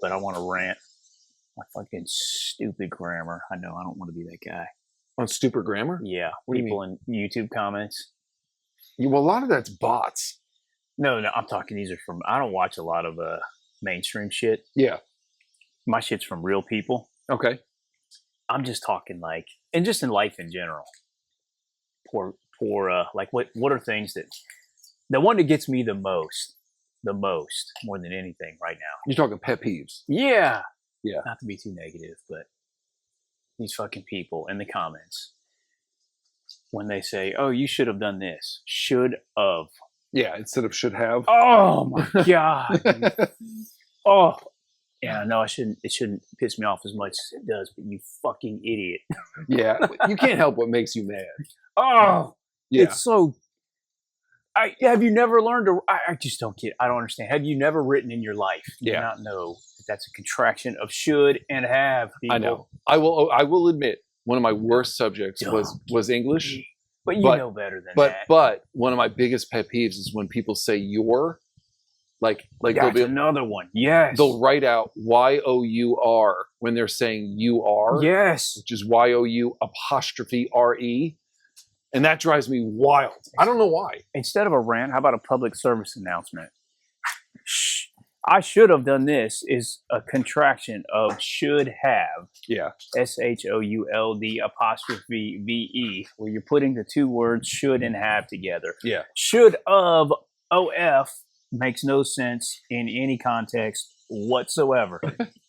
but I want to rant. My fucking stupid grammar. I know I don't want to be that guy. On stupid grammar? Yeah, What do you people in YouTube comments. Well, a lot of that's bots. No, I'm talking. These are from. I don't watch a lot of mainstream shit. Yeah. My shit's from real people. Okay. I'm just talking like, and just in life in general. Poor. Like what are things that the one that gets me the most more than anything right now? You're talking pet peeves. Yeah. Yeah. Not to be too negative, but these fucking people in the comments when they say, "Oh, you should have done this." Should have. Yeah, instead of should have. Oh my god. Oh. Yeah, no, it shouldn't piss me off as much as it does, but you fucking idiot. Yeah, you can't help what makes you mad. Oh, yeah. It's so. Have you never learned to? I just don't get. I don't understand. Have you never written in your life? Do you not know that that's a contraction of should and have? People? I know. I will admit one of my worst subjects was English. But you know better than that. But one of my biggest pet peeves is when people say "your," like that's another one. Yes, they'll write out Y-O-U-R when they're saying "you are." Yes, which is Y-O-U''RE. And that drives me wild. I don't know why. Instead of a rant, how about a public service announcement? I should have done this is a contraction of should have. Yeah. SHOULD''VE, where you're putting the two words should and have together. Yeah. Should of OF makes no sense in any context whatsoever,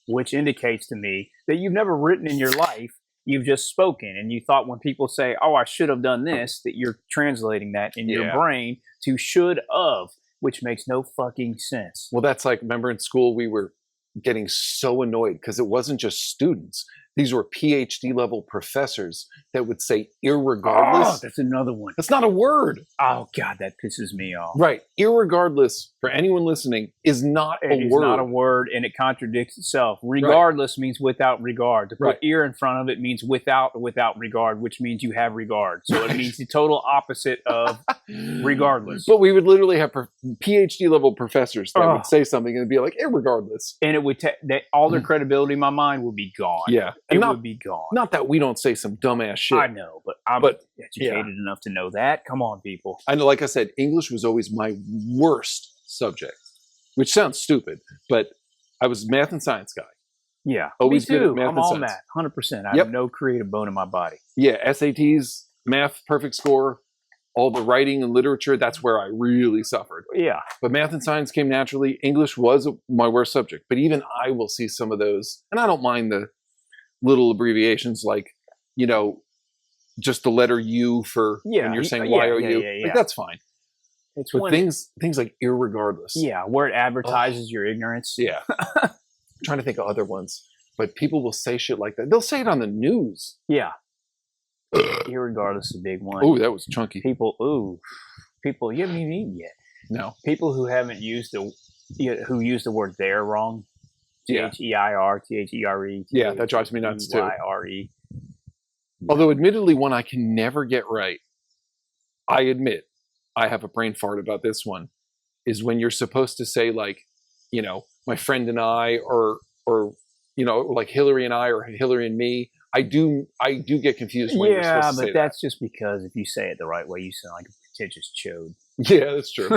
which indicates to me that you've never written in your life. You've just spoken, and you thought when people say, "Oh, I should have done this," that you're translating that in your brain to should of, which makes no fucking sense. Well, that's like, remember in school we were getting so annoyed because it wasn't just students. These were PhD level professors that would say irregardless. Oh, that's another one. That's not a word. Oh, God, that pisses me off. Right. Irregardless, for anyone listening, is not a word. It's not a word, and it contradicts itself. Regardless means without regard. To put ear in front of it means without regard, which means you have regard. So it means the total opposite of regardless. But we would literally have PhD level professors that would say something and be like, irregardless. And it would all their credibility in my mind would be gone. Yeah. It would be gone. Not that we don't say some dumbass shit. I know, but I'm educated enough to know that. Come on, people. I know, like I said, English was always my worst subject, which sounds stupid, but I was a math and science guy. Yeah, always me too. good at math I'm and all science. math, 100%. I have no creative bone in my body. Yeah, SATs, math, perfect score, all the writing and literature, that's where I really suffered. Yeah. But math and science came naturally. English was my worst subject, but even I will see some of those, and I don't mind the little abbreviations like, just the letter U for when you're saying Y-O-U. Like, that's fine. It's but things like irregardless. Yeah, where it advertises your ignorance. Yeah. I'm trying to think of other ones. But people will say shit like that. They'll say it on the news. Yeah. Irregardless is a big one. Ooh, that was chunky. People, you haven't even eaten yet. No. People who haven't used who use the word there wrong. T-H-E-I-R, T-H-E-R-E. Yeah, that drives me nuts too. Y-R-E. Although admittedly one I can never get right, I admit, I have a brain fart about this one, is when you're supposed to say like, my friend and I, or like Hillary and I, or Hillary and me. I do get confused when you're supposed to say that. Yeah, but that's just because if you say it the right way, you sound like a pretentious chode. Yeah, that's true.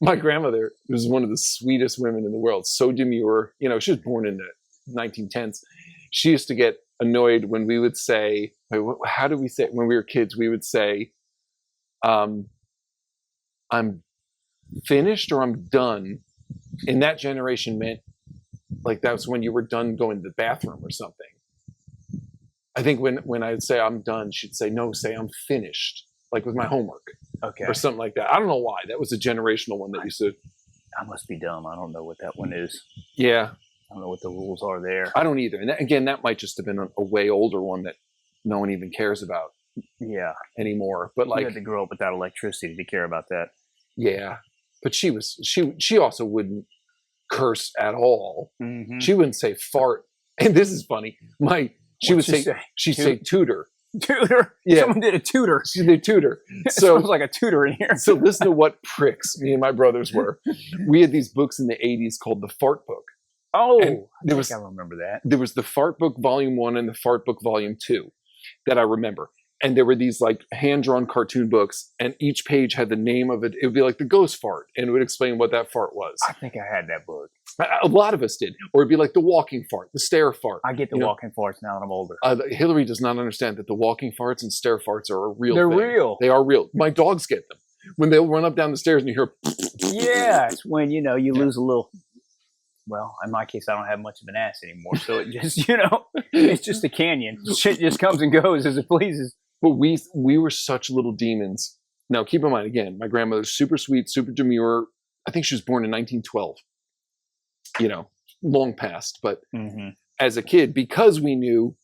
My grandmother was one of the sweetest women in the world. So demure. She was born in the 1910s. She used to get annoyed when we would say, how do we say it? When we were kids, we would say, I'm finished or I'm done. And that generation meant like that's when you were done going to the bathroom or something. I think when I'd say I'm done, she'd say, no, say I'm finished, like with my homework. Okay. Or something like that. I don't know why. That was a generational one that used to. I must be dumb. I don't know what that one is. Yeah. I don't know what the rules are there. I don't either. And that might just have been a way older one that no one even cares about. Yeah. Anymore. But like, you had to grow up without electricity to care about that. Yeah. But she also wouldn't curse at all. Mm-hmm. She wouldn't say fart. And this is funny. She'd say tutor. Tutor? Yeah. Someone did a tutor. She did tutor. So it was like a tutor in here. So listen to what pricks me and my brothers were. We had these books in the 80s called the Fart Book. Oh, And I think I remember that. there was the Fart Book Volume 1 and the Fart Book Volume 2 that I remember. And there were these like hand-drawn cartoon books, and each page had the name of it. It would be like the ghost fart, and it would explain what that fart was. I think I had that book. A lot of us did. Or it'd be like the walking fart, the stare fart. I get the walking farts now that I'm older. Hillary does not understand that the walking farts and stare farts are a real They're thing. real. They are real. My dogs get them. When they'll run up down the stairs and you hear... Yeah, it's when, you lose a little... Well, in my case, I don't have much of an ass anymore. So it just, it's just a canyon. Shit just comes and goes as it pleases. But we were such little demons. Now, keep in mind, again, my grandmother's super sweet, super demure. I think she was born in 1912. Long past. But as a kid, because we knew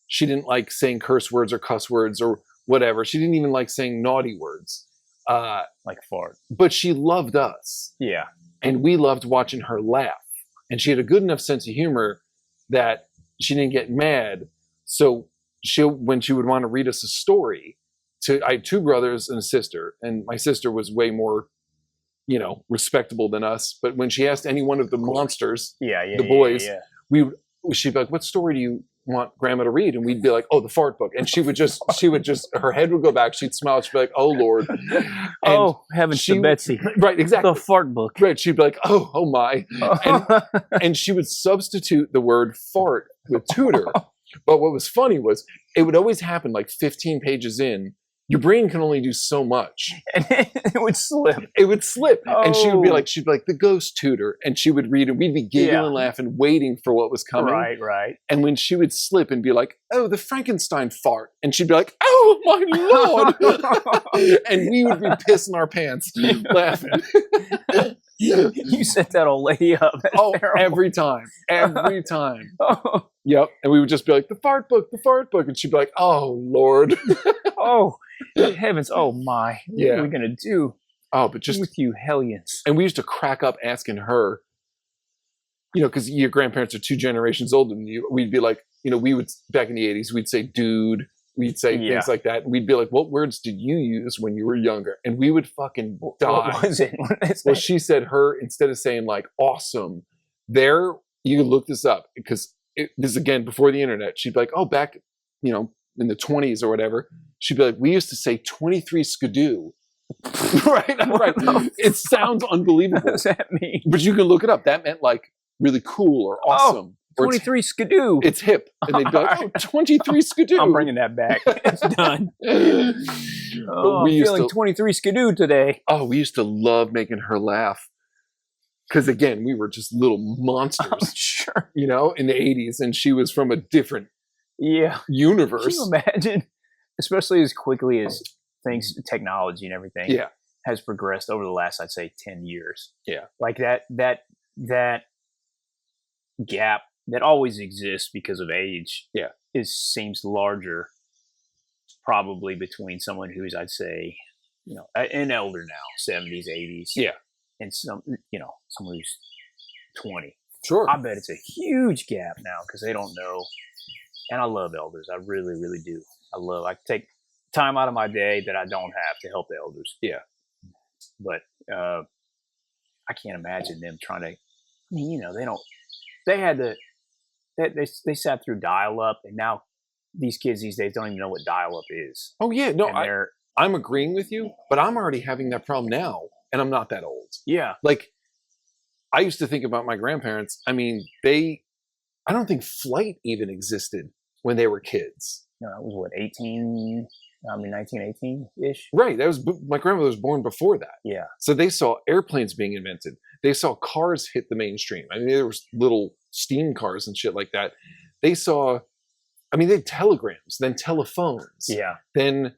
she didn't like saying curse words or cuss words or whatever, she didn't even like saying naughty words. Like fart. But she loved us. Yeah. And we loved watching her laugh. And she had a good enough sense of humor that she didn't get mad. So when she would want to read us a story, I had two brothers and a sister, and my sister was way more, respectable than us. But when she asked any one of the monsters, the boys, she'd be like, "What story do you want Grandma to read?" And we'd be like, "Oh, the Fart Book." And she would just, her head would go back. She'd smile. She'd be like, "Oh Lord." And oh, heavens to Betsy. Right, exactly. The Fart Book. Right. She'd be like, "Oh my." And she would substitute the word fart with tutor. But what was funny was it would always happen like 15 pages in. Your brain can only do so much. And it would slip. It would slip. Oh. And she'd be like, the ghost tutor. And she would read, and we'd be giggling and laughing, waiting for what was coming. Right. And when she would slip and be like, "Oh, the Frankenstein fart." And she'd be like, "Oh, my Lord." And we would be pissing our pants laughing. You set that old lady up. That's terrible. Every time. Every time. Oh. Yep. And we would just be like, the Fart Book. And she'd be like, "Oh, Lord." Oh, heavens. Oh, my. What are we going to do? Oh, but just with you hellions. And we used to crack up asking her, because your grandparents are 2 generations older than you. We'd be like, we would, back in the 80s, we'd say dude. We'd say things like that. And we'd be like, "What words did you use when you were younger?" And we would fucking die. What was it? Well, she said instead of saying like awesome, you can look this up because this is again before the internet. She'd be like, "Oh, back, in the 20s or whatever." She'd be like, "We used to say 23 skidoo." Right. It sounds unbelievable. What does that mean? But you can look it up. That meant like really cool or awesome. 23 skidoo. It's hip. And they'd be like, "Oh, 23 skidoo." I'm bringing that back. It's done. I'm feeling 23 skidoo today. Oh, we used to love making her laugh. Because again, we were just little monsters. Sure. In the 80s. And she was from a different universe. Can you imagine? Especially as quickly as technology and everything has progressed over the last, I'd say, 10 years. Yeah. Like that gap that always exists because of age seems larger probably between someone who's, I'd say, an elder now, 70s, 80s. Yeah. And someone who's 20. Sure. I bet it's a huge gap now because they don't know. And I love elders. I really, really do. I take time out of my day that I don't have to help the elders. Yeah. But I can't imagine them trying to, they sat through dial-up, and now these kids these days don't even know what dial-up is. Oh, yeah. No, I'm agreeing with you, but I'm already having that problem now, and I'm not that old. Yeah. Like, I used to think about my grandparents. I mean, I don't think flight even when they were kids. No, it was 1918-ish? Right. My grandmother was born before that. Yeah. So they saw airplanes being invented. They saw cars hit the mainstream. I mean, there was little steam cars and shit like that. They had telegrams, then telephones. Yeah. Then,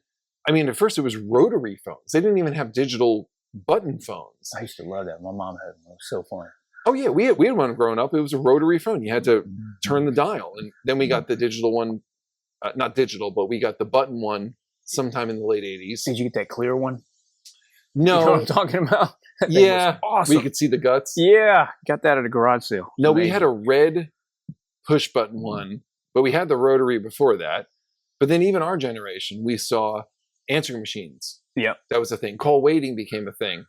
at first it was rotary phones. They didn't even have digital button phones. I used to love that. My mom had them. It was so fun. Oh, yeah. We had one growing up. It was a rotary phone. You had to turn the dial. And then we got the digital one. Not digital, but we got the button one sometime in the late 80s. Did you get that clear one? No. You know what I'm talking about? That thing was awesome. We could see the guts. Yeah. Got that at a garage sale. No, we had a red push button one, but we had the rotary before that. But then even our generation, we saw answering machines. Yep. That was a thing. Call waiting became a thing.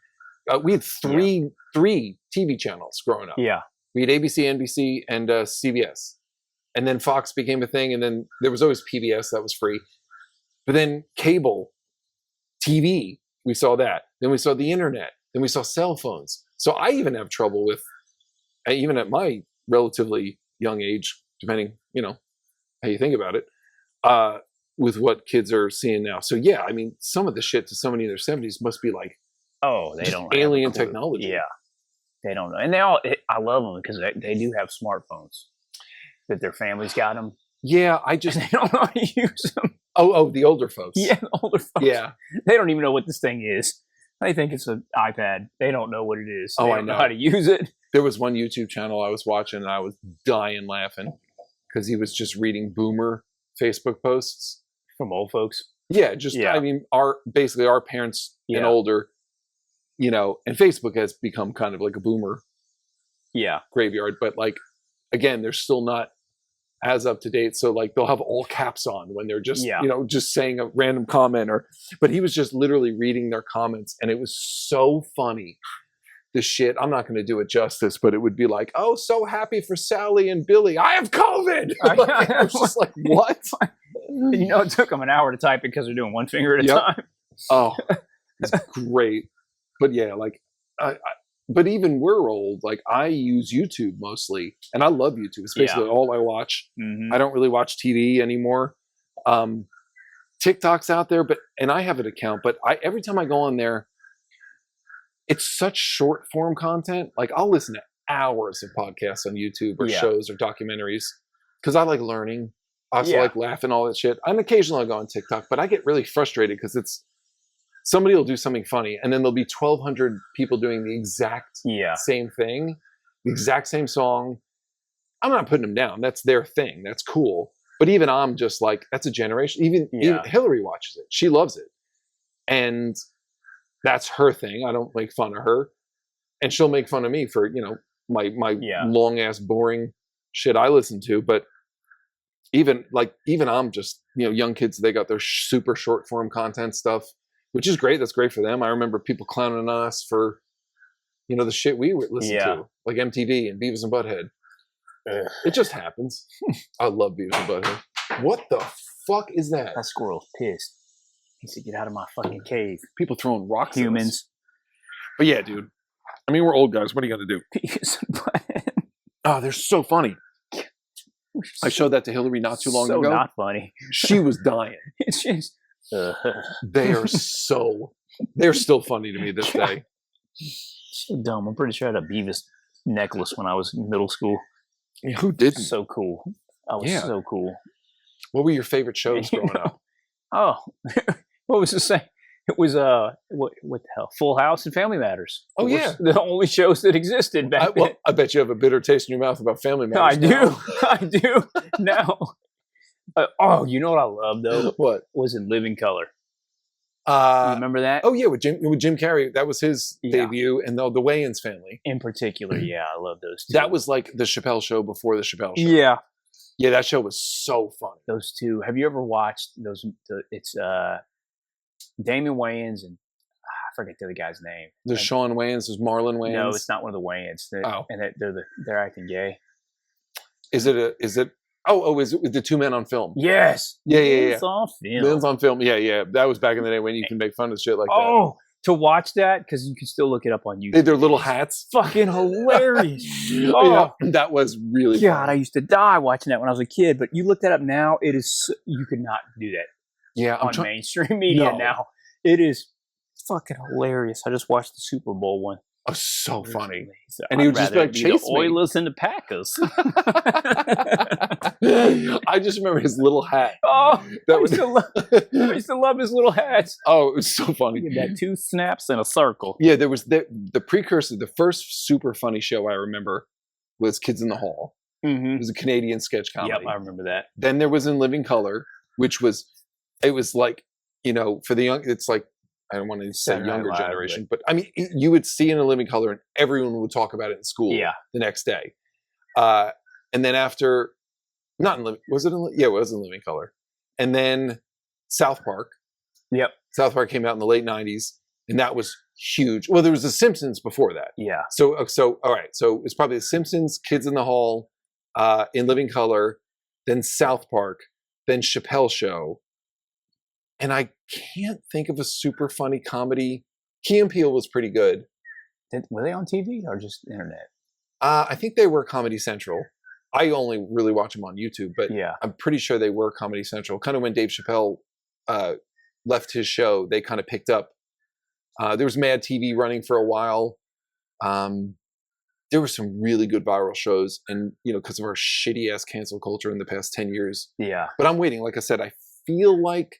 We had three TV channels growing up. Yeah. We had ABC, NBC, and CBS. And then Fox became a thing, and then there was always PBS that was free. But then cable, TV, we saw that. Then we saw the internet. Then we saw cell phones. So I even have trouble with, even at my relatively young age, depending, how you think about it, with what kids are seeing now. So yeah, I mean, some of the shit to somebody in their 70s must be like, they don't alien technology. Yeah, they don't know, and I love them because they do have smartphones that their families got them. Yeah, they don't know how to use them. Oh, the older folks. Yeah, the older folks. Yeah, they don't even know what this thing is. They think it's an iPad. They don't know what it is. They don't know how to use it. There was one YouTube channel I was watching, and I was dying laughing because he was just reading boomer Facebook posts from old folks. Yeah, I mean, our parents and older, and Facebook has become kind of like a boomer graveyard. But like, again, they're still not as up to date. So like, they'll have all caps on when they're just, just saying a random comment but he was just literally reading their comments, and it was so funny. The shit, I'm not going to do it justice, but it would be like, oh, so happy for Sally and Billy. I have COVID. I was just like, what? It took them an hour to type it because they're doing one finger at a time. Oh, it's great. But yeah, like, but even we're old. Like, I use YouTube mostly, and I love YouTube. It's basically all I watch. Mm-hmm. I don't really watch TV anymore. TikTok's out there, and I have an account, but every time I go on there, it's such short form content. Like, I'll listen to hours of podcasts on YouTube or shows or documentaries because I like learning. I also like laughing, all that shit. And occasionally I'll go on TikTok, but I get really frustrated because somebody will do something funny, and then there'll be 1,200 people doing the exact same thing, the exact same song. I'm not putting them down. That's their thing. That's cool. But even I'm just like, that's a generation. Even Hillary watches it. She loves it. And that's her thing. I don't make fun of her. And she'll make fun of me for, my long ass boring shit I listen to. But even I'm just, young kids, they got their super short form content stuff, which is great. That's great for them. I remember people clowning on us for, the shit we would listen to, like MTV and Beavis and Butthead. It just happens. I love Beavis and Butthead. What the fuck is that? That squirrel's pissed. He said, "Get out of my fucking cave." People throwing rocks. Humans. But yeah, dude. I mean, we're old guys. What are you gonna do? Beavis and Butthead. Oh, they're so funny. I showed that to Hillary not too long ago. Not funny. She was dying. It's just. They're still funny to me this day. So dumb. I'm pretty sure I had a Beavis necklace when I was in middle school. Yeah, who didn't? So cool. I was so cool. What were your favorite shows growing up? Oh, what was it saying? It was what the hell? Full House and Family Matters. Oh yeah, the only shows that existed back then. I bet you have a bitter taste in your mouth about Family Matters. I do. Now. You know what I love though? What was in Living Color? You remember that? Oh yeah, with Jim Carrey. That was his debut, and the Wayans family in particular. Yeah, I love those two. That was like the Chappelle Show before the Chappelle Show. Yeah, that show was so funny. Those two. Have you ever watched those? It's Damon Wayans and I forget the other guy's name. There's Sean Wayans. There's Marlon Wayans. No, it's not one of the Wayans. And they're acting gay. Is it? Oh, is it with the Two Men on Film? Yes. Yeah. Men's on Film. Men's on Film. Yeah. That was back in the day when you can make fun of shit like that. Oh, to watch that, because you can still look it up on YouTube. Their little hats. Fucking hilarious. Yeah, that was really God, I used to die watching that when I was a kid, but you look that up now, you could not do that. Yeah, on mainstream media now. It is fucking hilarious. I just watched the Super Bowl one. Oh, so funny. And he would just be like, chase the Oilers and the Packers. I just remember his little hat. Oh, I used to love his little hats. Oh, it was so funny. He had 2 snaps in a circle. Yeah, there was the precursor. The first super funny show I remember was Kids in the Hall. Mm-hmm. It was a Canadian sketch comedy. Yep, I remember that. Then there was In Living Color, which was like, for the young, it's like, I don't want to say younger generation, but I mean, you would see In a Living Color and everyone would talk about it in school the next day. And then after, not in Living, was it in, it was In Living Color. And then South Park. Yep. South Park came out in the late 90s, and that was huge. Well, there was The Simpsons before that. Yeah. So all right. So it's probably The Simpsons, Kids in the Hall, In Living Color, then South Park, then Chappelle Show. And I can't think of a super funny comedy. Key and Peele was pretty good. Were they on TV or just internet? I think they were Comedy Central. I only really watch them on YouTube, but Yeah. I'm pretty sure they were Comedy Central. Kind of when Dave Chappelle left his show, they kind of picked up. There was Mad TV running for a while. There were some really good viral shows, and because of our shitty ass cancel culture in the past 10 years. Yeah. But I'm waiting. Like I said, I feel like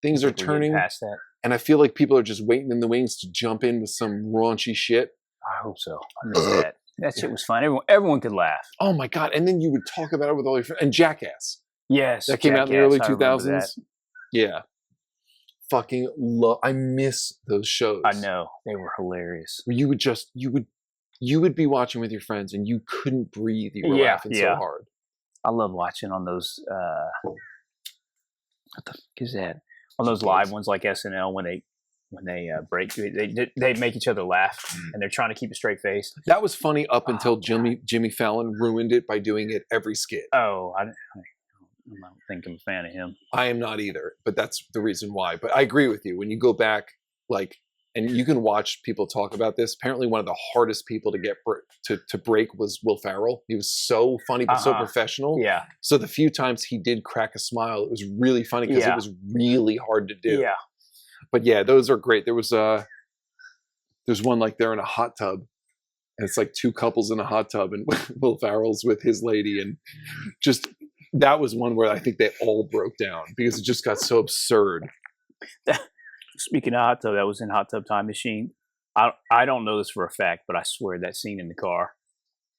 things are turning past that. And I feel like people are just waiting in the wings to jump in with some raunchy shit. I hope so. I miss that. That shit was fun. Everyone could laugh. Oh my God. And then you would talk about it with all your friends. And Jackass. Yes. That came out in the early I 2000s. Yeah. Fucking love. I miss those shows. I know. They were hilarious. Where you would be watching with your friends and you couldn't breathe. You were laughing so hard. I love watching on those, what the fuck is that? On those live ones like SNL when they break, they make each other laugh and they're trying to keep a straight face. That was funny up until Jimmy Fallon ruined it by doing it every skit. Oh, I don't think I'm a fan of him. I am not either, but that's the reason why. But I agree with you. When you go back, and you can watch people talk about this. Apparently, one of the hardest people to get to break was Will Ferrell. He was so funny but so professional. Yeah. So the few times he did crack a smile, it was really funny because it was really hard to do. Yeah. But yeah, those are great. There's one like they're in a hot tub, and it's like two couples in a hot tub, and Will Ferrell's with his lady, and just that was one where I think they all broke down because it just got so absurd. Speaking of hot tub, that was in Hot Tub Time Machine. I don't know this for a fact, but I swear that scene in the car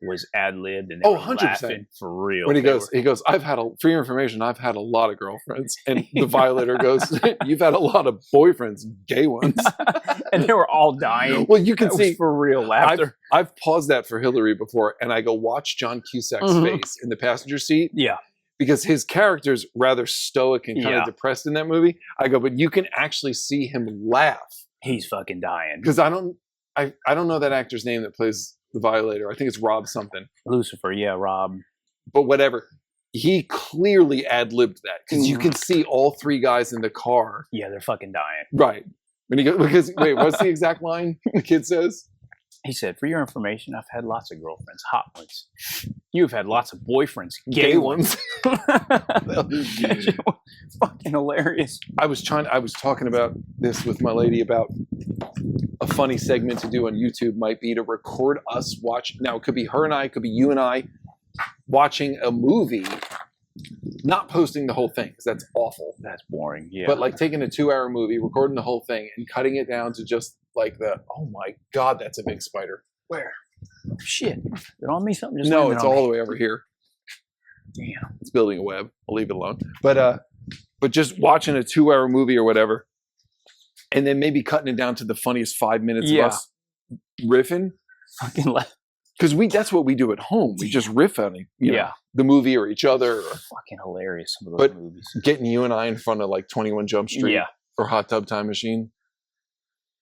was ad-libbed and they were 100%. Laughing for real. When he goes, for your information, I've had a lot of girlfriends. And the violator goes, you've had a lot of boyfriends, gay ones. And they were all dying. Well, you can see for real laughter. I've paused that for Hillary before, and I go watch John Cusack's face in the passenger seat. Yeah. Because his character's rather stoic and kind of depressed in that movie. I go, but you can actually see him laugh. He's fucking dying. Because I don't know that actor's name that plays the violator. I think it's Rob something. Lucifer, yeah, Rob. But whatever. He clearly ad-libbed that. Because you can see all three guys in the car. Yeah, they're fucking dying. Right. When he goes, because wait, what's the exact line the kid says? He said, for your information, I've had lots of girlfriends, hot ones. You've had lots of boyfriends, gay ones. Fucking hilarious. I was talking about this with my lady about a funny segment to do on YouTube might be to record us watch. Now, it could be her and I, it could be you and I watching a movie, not posting the whole thing, because that's awful. That's boring, yeah. But like taking a 2-hour movie, recording the whole thing, and cutting it down to just like oh my God, that's a big spider. Where? Oh, shit. Is it on me something? Just no, it's all the way over here. Damn. It's building a web. I'll leave it alone. But just watching a 2-hour movie or whatever, and then maybe cutting it down to the funniest 5 minutes of us riffing. Fucking laugh. Because that's what we do at home. We just riff on it, you know, the movie or each other. Fucking hilarious, some of those movies. Getting you and I in front of like 21 Jump Street or Hot Tub Time Machine.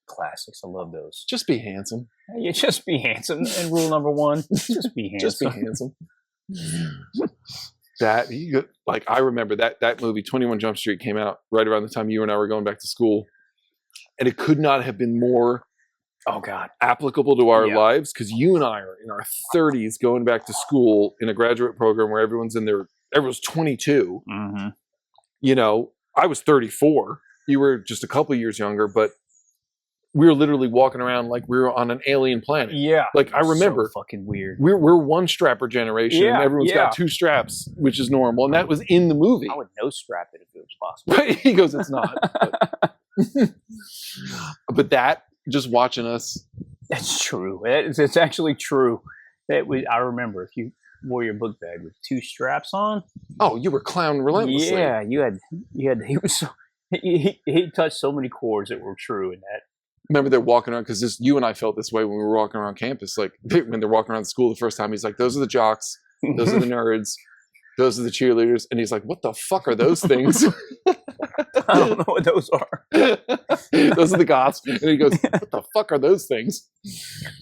Classics. I love those. Just be handsome. Yeah, just be handsome. And rule number 1, just be handsome. Just be handsome. I remember that movie, 21 Jump Street, came out right around the time you and I were going back to school. And it could not have been more applicable to our lives, because you and I are in our 30s going back to school in a graduate program where everyone's 22. Mm-hmm. You know, I was 34. You were just a couple years younger, but we were literally walking around like we were on an alien planet. Yeah. Like I remember. So fucking weird. We're one strapper generation and everyone's got 2 straps, which is normal. And that was in the movie. I would no strap it if it was possible. Right? He goes, it's not. But that, just watching us. That's true. It's actually true. I remember if you wore your book bag with 2 straps on. Oh, you were clowning relentlessly. Yeah, he touched so many chords that were true in that. Remember they're walking around, because you and I felt this way when we were walking around campus. Like when they're walking around school the first time, he's like, those are the jocks, those are the nerds, those are the cheerleaders. And he's like, what the fuck are those things? I don't know what those are. Those are the goths. And he goes, what the fuck are those things?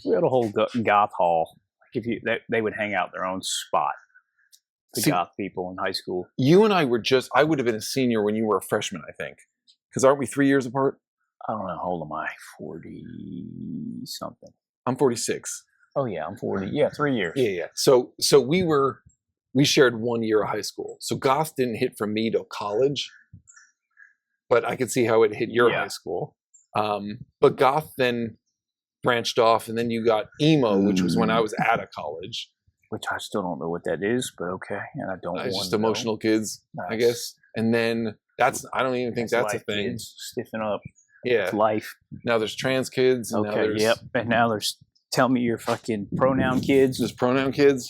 We had a whole goth hall. Like they would hang out their own spot. The goth people in high school. You and I were I would have been a senior when you were a freshman, I think. Because aren't we 3 years apart? I don't know. How old am I? 40 something. I'm 46. Oh yeah, I'm 40. Yeah, 3 years. Yeah. So we shared 1 year of high school. So goth didn't hit from me till college, but I could see how it hit your high school. But goth then branched off, and then you got emo, which was when I was out of college. Which I still don't know what that is, but okay. And I don't want just emotional kids, I guess. And then I don't even think that's a thing. Kids, stiffen up. Yeah. It's life. Now there's trans kids. And okay, yep. And now there's, tell me your fucking pronoun kids. There's pronoun kids.